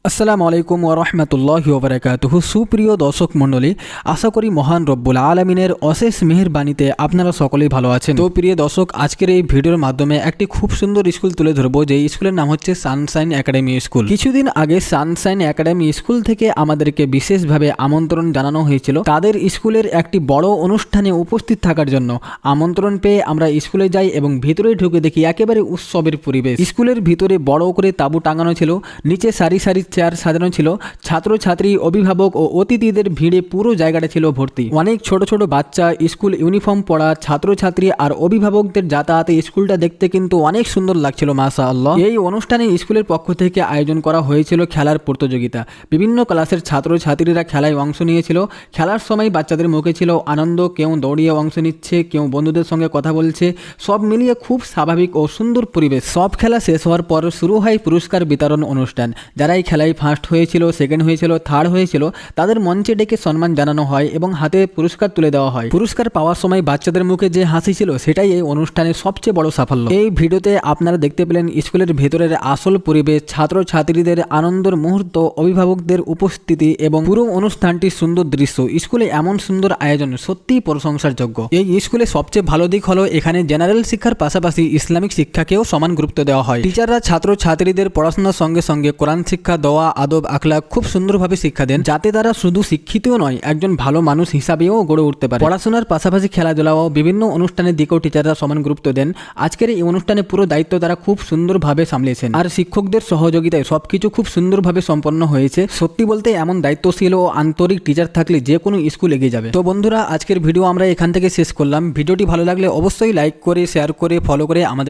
আসসালামু আলাইকুম ওয়া রাহমাতুল্লাহি ওয়া বারাকাতুহু। সুপ্রিয় দর্শক মণ্ডলী, আশা করি মহান রব্বুল আলামিনের অশেষ মেহেরবানিতে আপনারা সকলেই ভালো আছেন। তো প্রিয় দর্শক, আজকের এই ভিডিওর মাধ্যমে একটি খুব সুন্দর স্কুল তুলে ধরবো, যে স্কুলের নাম হচ্ছে সানশাইন একাডেমি স্কুল। কিছুদিন আগে সানশাইন একাডেমি স্কুল থেকে আমাদেরকে বিশেষভাবে আমন্ত্রণ জানানো হয়েছিল তাদের স্কুলের একটি বড় অনুষ্ঠানে উপস্থিত থাকার জন্য। আমন্ত্রণ পেয়ে আমরা স্কুলে যাই এবং ভিতরে ঢুকে দেখি একেবারে উৎসবের পরিবেশ। স্কুলের ভিতরে বড় করে তাঁবু টাঙানো ছিল, নিচে সারি সারি চেয়ার সাজানো ছিল, ছাত্রছাত্রী, অভিভাবক ও অতিথিদের ভিড়ে পুরো জায়গাটা ছিল ভর্তি। অনেক ছোট ছোট বাচ্চা, স্কুল ইউনিফর্ম পরা ছাত্রছাত্রী আর অভিভাবকদের যাতায়াতে স্কুলটা দেখতে কিন্তু অনেক সুন্দর লাগছিল মাশাআল্লাহ। এই অনুষ্ঠানে স্কুলের পক্ষ থেকে আয়োজন করা হয়েছিল খেলার প্রতিযোগিতা। বিভিন্ন ক্লাসের ছাত্রছাত্রীরা খেলায় অংশ নিয়েছিল। খেলার সময় বাচ্চাদের মুখে ছিল আনন্দ, কেউ দৌড়িয়ে অংশ নিচ্ছে, কেউ বন্ধুদের সঙ্গে কথা বলছে, সব মিলিয়ে খুব স্বাভাবিক ও সুন্দর পরিবেশ। সব খেলা শেষ হওয়ার পর শুরু হয় পুরস্কার বিতরণ অনুষ্ঠান। যারা এই খেলায় ফার্স্ট হয়েছিল, সেকেন্ড হয়েছিল, থার্ড হয়েছিল, তাদের মঞ্চে ডেকে সম্মান জানানো হয় এবং হাতে পুরস্কার তুলে দেওয়া হয়। পুরস্কার পাওয়ার সময় বাচ্চাদের মুখে যে হাসি ছিল, সেটাই এই অনুষ্ঠানের সবচেয়ে বড় সাফল্য। এই ভিডিওতে আপনারা দেখতে পেলেন স্কুলের ভেতরের আসল পরিবেশ, ছাত্রছাত্রীদের আনন্দের মুহূর্ত, অভিভাবকদের উপস্থিতি এবং পুরো অনুষ্ঠানটির সুন্দর দৃশ্য। স্কুলে এমন সুন্দর আয়োজন সত্যিই প্রশংসার যোগ্য। এই স্কুলে সবচেয়ে ভালো দিক হলো এখানে জেনারেল শিক্ষার পাশাপাশি ইসলামিক শিক্ষাকেও সমান গুরুত্ব দেওয়া হয়। টিচাররা ছাত্রছাত্রীদের পড়াশোনার সঙ্গে সঙ্গে কোরআন শিক্ষা, দোয়া, আদব, আখলাক খুব সুন্দরভাবে শিক্ষা দেন, যাতে তারা শুধু শিক্ষিতও নয়, একজন ভালো মানুষ হিসাবেও গড়ে উঠতে পারে। পড়াশোনার পাশাপাশি খেলাধুলা ও বিভিন্ন অনুষ্ঠানের দিকেও টিচাররা সমান গুরুত্ব দেন। আজকের এই অনুষ্ঠানে পুরো দায়িত্ব তারা খুব সুন্দরভাবে সামলেছেন, আর শিক্ষকদের সহযোগিতায় সবকিছু খুব সুন্দরভাবে সম্পন্ন হয়েছে। সত্যি বলতে এমন দায়িত্বশীল ও আন্তরিক টিচার থাকলে যে কোনো স্কুল এগিয়ে যাবে। তো বন্ধুরা, আজকের ভিডিও আমরা এখান থেকে শেষ করলাম। ভিডিওটি ভালো লাগলে অবশ্যই লাইক করে, শেয়ার করে, ফলো করে আমাদের